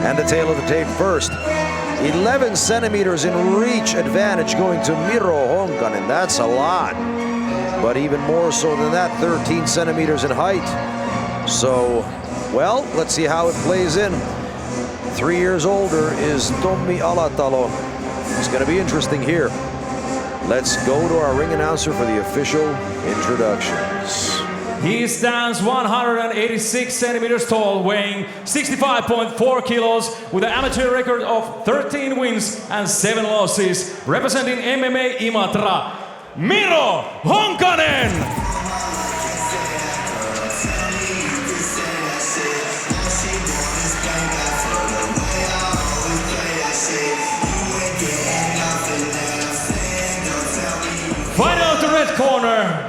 And the tail of the tape first. 11 centimeters in reach advantage going to Miro Honkanen. That's a lot. But even more so than that, 13 centimeters in height. So, well, let's see how it plays in. 3 years older is Tommi Alatalo. It's going to be interesting here. Let's go to our ring announcer for the official introductions. He stands 186 centimeters tall, weighing 65.4 kilos, with an amateur record of 13 wins and 7 losses, representing MMA Imatra, Miro Honkanen! Fighter of the red corner.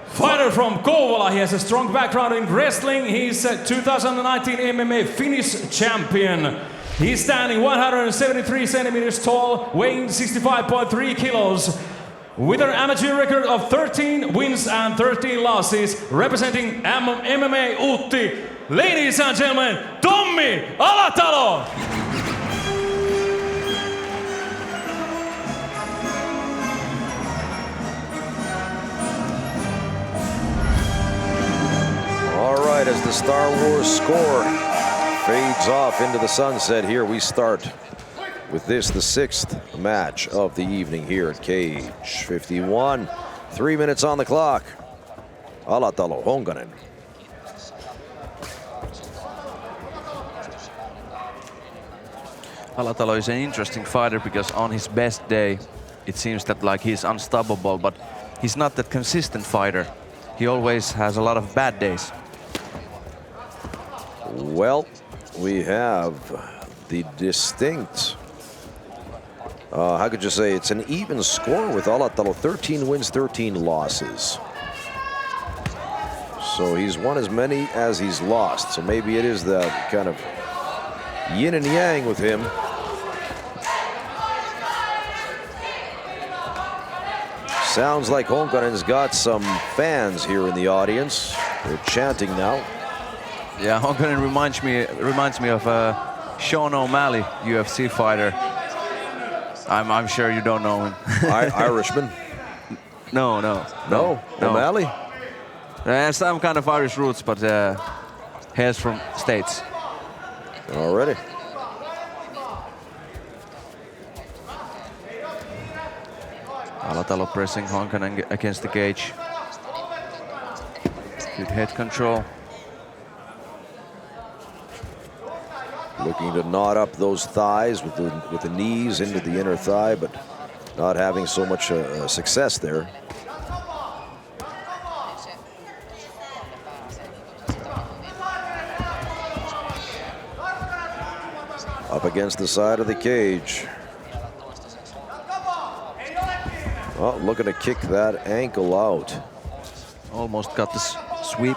Fighter from Kouvola, he has a strong background in wrestling. He's a 2019 MMA Finnish champion. He's standing 173 centimeters tall, weighing 65.3 kilos, with an amateur record of 13 wins and 13 losses, representing MMA Utti. Ladies and gentlemen, Tommi Alatalo! As the Star Wars score fades off into the sunset, here we start with this, the 6th match of the evening here at Cage 51. 3 minutes on the clock. Alatalo, Honkanen. Alatalo is an interesting fighter because on his best day, it seems that like he's unstoppable, but he's not that consistent fighter. He always has a lot of bad days. Well, we have the distinct, how could you say, it's an even score with Alatalo, 13 wins, 13 losses. So he's won as many as he's lost. So maybe it is that kind of yin and yang with him. Sounds like Honkanen's got some fans here in the audience. They're chanting now. Yeah, Honkanen reminds me of Sean O'Malley, UFC fighter. I'm sure you don't know him. Irishman? No. O'Malley? Some kind of Irish roots, but hails from States. Already. Alatalo pressing Honkanen against the cage. Good head control. Looking to knot up those thighs with the knees into the inner thigh, but not having so much success there. Up against the side of the cage. Oh, looking to kick that ankle out. Almost got the sweep.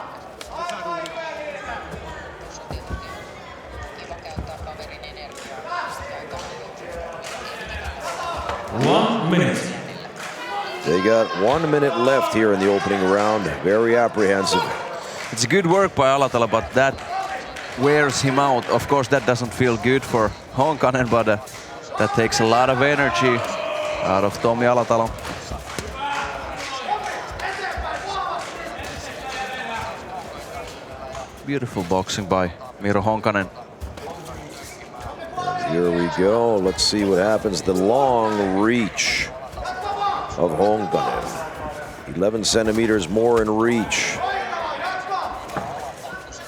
They got 1 minute left here in the opening round. Very apprehensive. It's good work by Alatalo, but that wears him out. Of course, that doesn't feel good for Honkanen, but that takes a lot of energy out of Tommi Alatalo. Beautiful boxing by Miro Honkanen. Here we go. Let's see what happens. The long reach of Honkanen. 11 centimeters more in reach.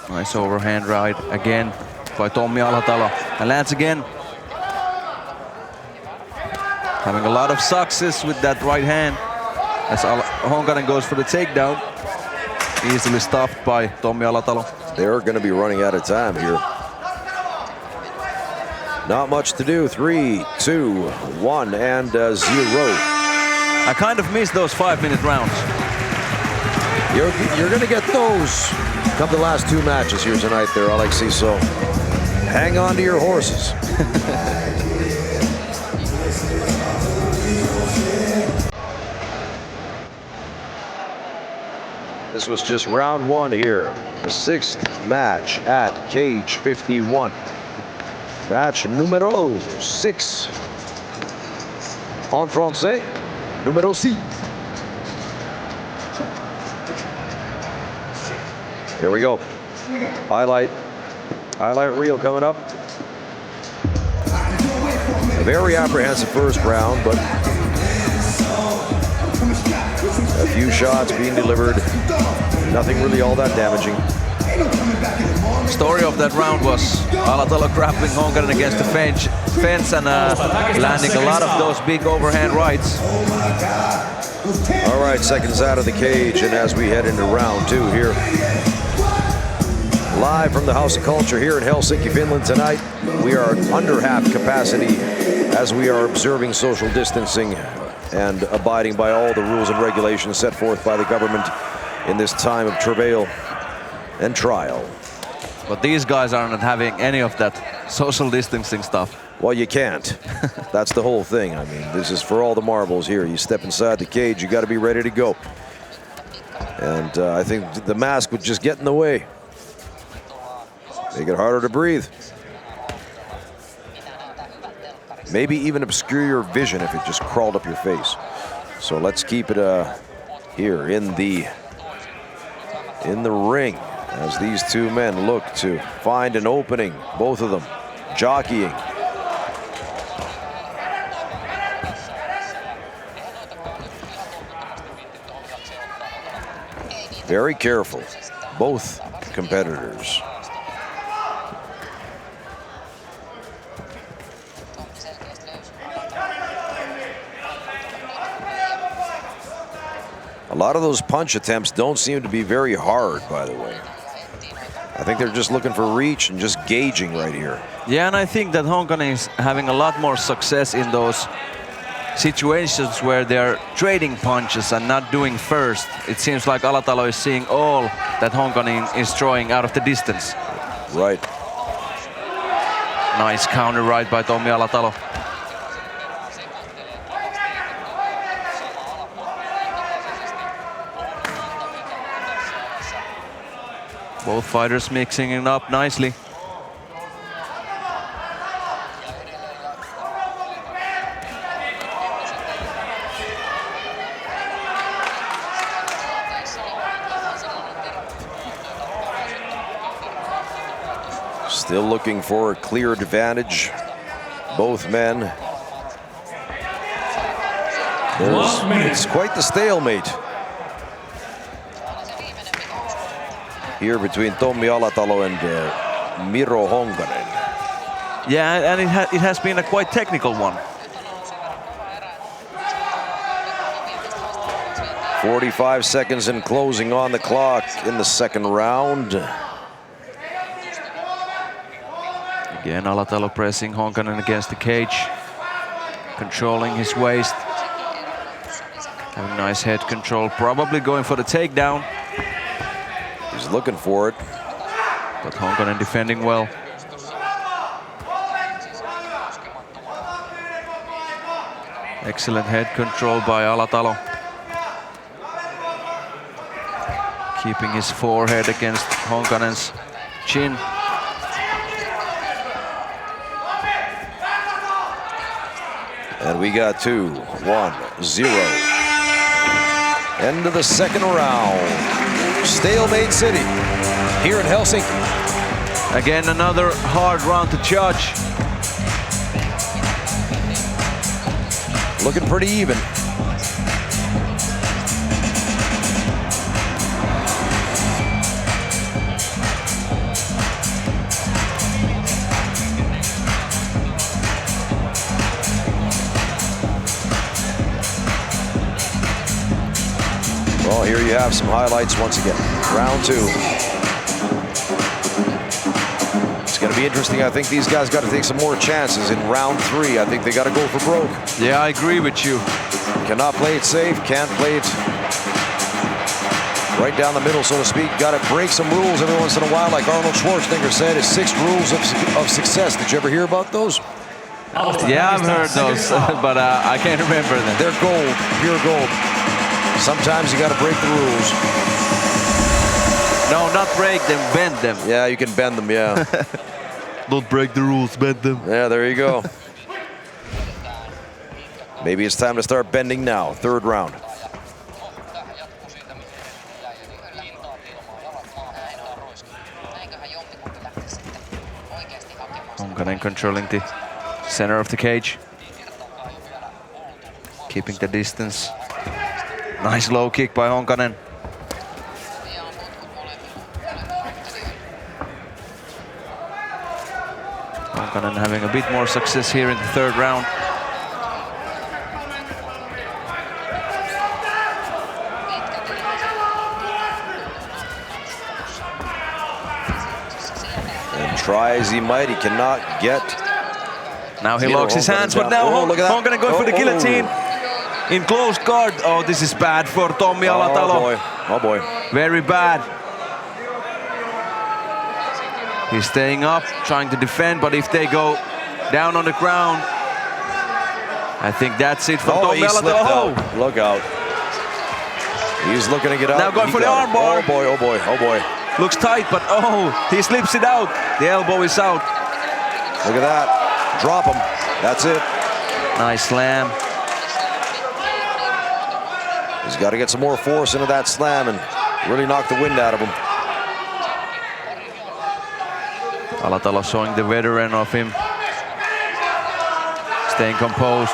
Nice overhand right again by Tommi Alatalo. And lands again. Having a lot of success with that right hand. As Honkanen goes for the takedown. Easily stopped by Tommi Alatalo. They're going to be running out of time here. Not much to do. 3, 2, 1, and 0. I kind of miss those 5-minute rounds. You're going to get those come the last 2 matches here tonight there, Alexi. So hang on to your horses. This was just round 1 here. The 6th match at Cage 51. Match numéro 6. En français, numéro 6. Here we go. Highlight reel coming up. A very apprehensive first round, but a few shots being delivered. Nothing really all that damaging. Story of that round was Alatalo grappling Honkanen against the fence and landing a lot of those big overhand rights. All right, seconds out of the cage, and as we head into round 2 here, live from the House of Culture here in Helsinki, Finland tonight, we are under half capacity as we are observing social distancing and abiding by all the rules and regulations set forth by the government in this time of travail and trial. But these guys aren't having any of that social distancing stuff. Well, you can't. That's the whole thing. I mean, this is for all the marbles here. You step inside the cage, you got to be ready to go. And I think the mask would just get in the way. Make it harder to breathe. Maybe even obscure your vision if it just crawled up your face. So let's keep it here in the ring as these two men look to find an opening, both of them jockeying. Very careful, both competitors. A lot of those punch attempts don't seem to be very hard, by the way. I think they're just looking for reach and just gauging right here. Yeah, and I think that Honkanen is having a lot more success in those situations where they're trading punches and not doing first. It seems like Alatalo is seeing all that Honkanen is throwing out of the distance. Right. Nice counter right by Tommi Alatalo. Both fighters mixing it up nicely. Still looking for a clear advantage, both men. It's quite the stalemate here between Tommi Alatalo and Miro Honkanen. Yeah, and it has been a quite technical one. 45 seconds and closing on the clock in the second round. Again, Alatalo pressing Honkanen against the cage, controlling his waist. Having nice head control, probably going for the takedown. He's looking for it. But Honkanen defending well. Excellent head control by Alatalo. Keeping his forehead against Honkanen's chin. And we got 2-1-0. End of the second round. Stalemate City here in Helsinki. Again, another hard round to judge. Looking pretty even. Well, here you have some highlights once again. Round 2. It's going to be interesting. I think these guys got to take some more chances in round 3. I think they got to go for broke. Yeah, I agree with you. Cannot play it safe, can't play it right down the middle, so to speak. Got to break some rules every once in a while, like Arnold Schwarzenegger said, his 6 rules of success. Did you ever hear about those? Yeah, I've heard those, but I can't remember them. They're gold, pure gold. Sometimes you got to break the rules. No, not break them, bend them. Yeah, you can bend them, yeah. Don't break the rules, bend them. Yeah, there you go. Maybe it's time to start bending now. Third round. Honkanen controlling the center of the cage. Keeping the distance. Nice low kick by Honkanen. Honkanen having a bit more success here in the third round. And try as he might, he cannot get. Now he locks his hands, but now Honkanen going for the guillotine. In close guard. Oh, this is bad for Tommi Alatalo. Oh boy, oh boy. Very bad. He's staying up, trying to defend, but if they go down on the ground, I think that's it for Tommi Alatalo. Oh, look out. He's looking to get out. Now going for the armbar. Oh boy, oh boy, oh boy. Looks tight, but oh, he slips it out. The elbow is out. Look at that. Drop him. That's it. Nice slam. He's got to get some more force into that slam and really knock the wind out of him. Alatalo showing the veteran of him. Staying composed.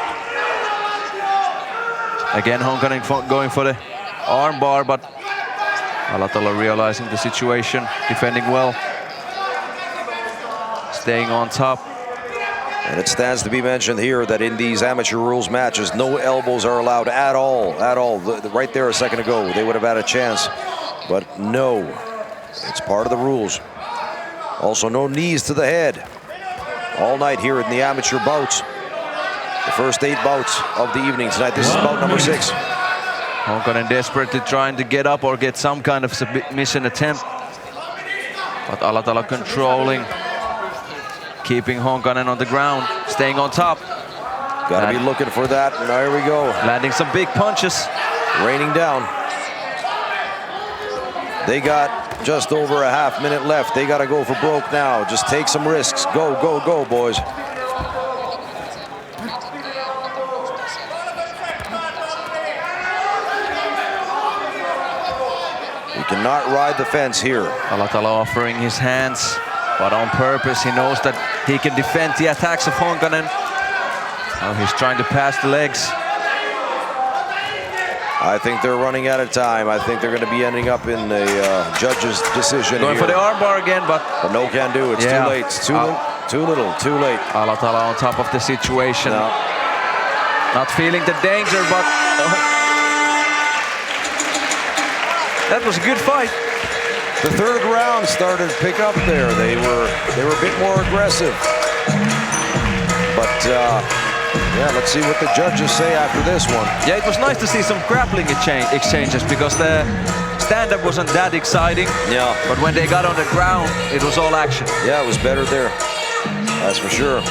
Again, Honkanen going for the armbar, but Alatalo realizing the situation, defending well. Staying on top. And it stands to be mentioned here that in these amateur rules matches, no elbows are allowed at all, at all. Right there a second ago, they would have had a chance, but no, it's part of the rules. Also, no knees to the head. All night here in the amateur bouts. The first 8 bouts of the evening tonight. This is bout number 6. Honkanen desperately trying to get up or get some kind of submission attempt. But Alatalo controlling. Keeping Honkanen on the ground, staying on top. Gotta be looking for that. And there we go. Landing some big punches. Raining down. They got just over a half minute left. They gotta go for broke now. Just take some risks. Go, go, go, boys. You cannot ride the fence here. Alatalo offering his hands, but on purpose. He knows that he can defend the attacks of Honkanen. Now he's trying to pass the legs. I think they're running out of time. I think they're going to be ending up in the judge's decision. Going here. for the armbar again, but no can do. It's too late. It's too little. Too late. Alatalo on top of the situation. No. Not feeling the danger, but that was a good fight. The third round started to pick up there. They were a bit more aggressive. But yeah, let's see what the judges say after this one. Yeah, it was nice to see some grappling exchanges because the stand-up wasn't that exciting. Yeah. But when they got on the ground, it was all action. Yeah, it was better there. That's for sure.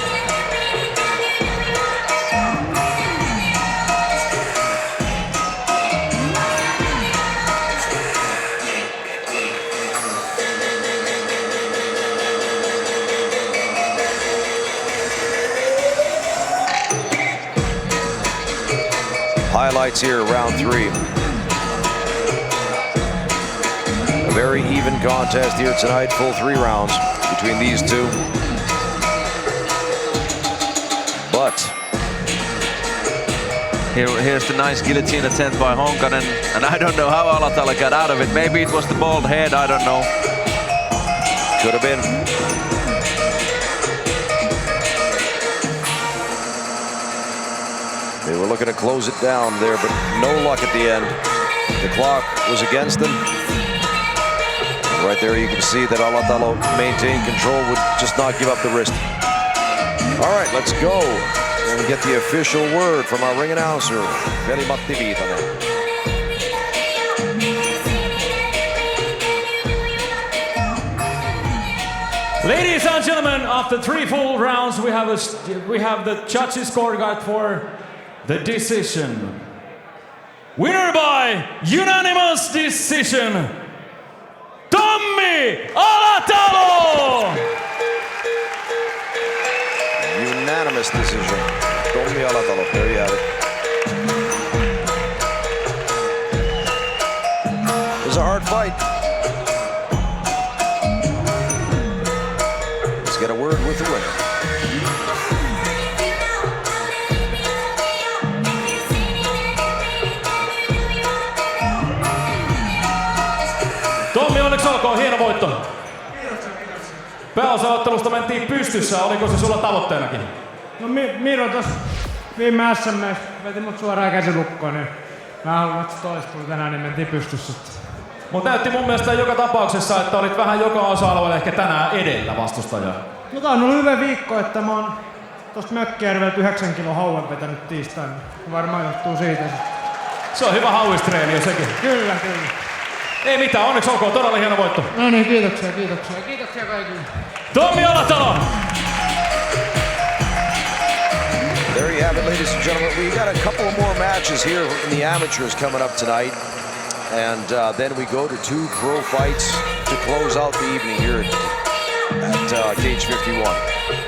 Highlights here, round 3. A very even contest here tonight, full 3 rounds between these two. But here's the nice guillotine attempt by Honkanen, and I don't know how Alatalo got out of it. Maybe it was the bald head, I don't know. Could have been. They were looking to close it down there, but no luck at the end. The clock was against them. And right there you can see that Alatalo maintained control, would just not give up the wrist. All right, let's go and get the official word from our ring announcer, Veli-Matti Viitanen. Ladies and gentlemen, after 3 full rounds, we have the judges' scorecard for the decision. Winner by unanimous decision, Tommi Alatalo! unanimous decision. Tommi Alatalo, there you have it. It was a hard fight. Let's get a word with the winner. Tommi, onneksi olkoon, hieno voitto. Pääosaottelusta mentiin pystyssä, oliko se sulla tavoitteenakin? No Miro tossa viime SM veti mut suoraan käsilukkoon, niin mä haluan, että se toistuu tänään, niin mentiin pystyssä. Mut näytti mun mielestä joka tapauksessa, että olit vähän joka osa-alueella ehkä tänään edellä vastustajaa. No tää on ollut hyvä viikko, että mä oon tosta Mökkijärveltä 9 kilon hauen vetänyt tiistaina. Varmaan johtuu siitä. Se on hyvä hauistreeni jo sekin. Kyllä. Ei mitään, onneksi olkoon, todella hieno voitto. No niin, kiitoksia. Kiitoksia kaikille. Tommi Alatalo! There you have it, ladies and gentlemen. We got a couple more matches here in the amateurs coming up tonight. And then we go to 2 pro fights to close out the evening here at Cage 51.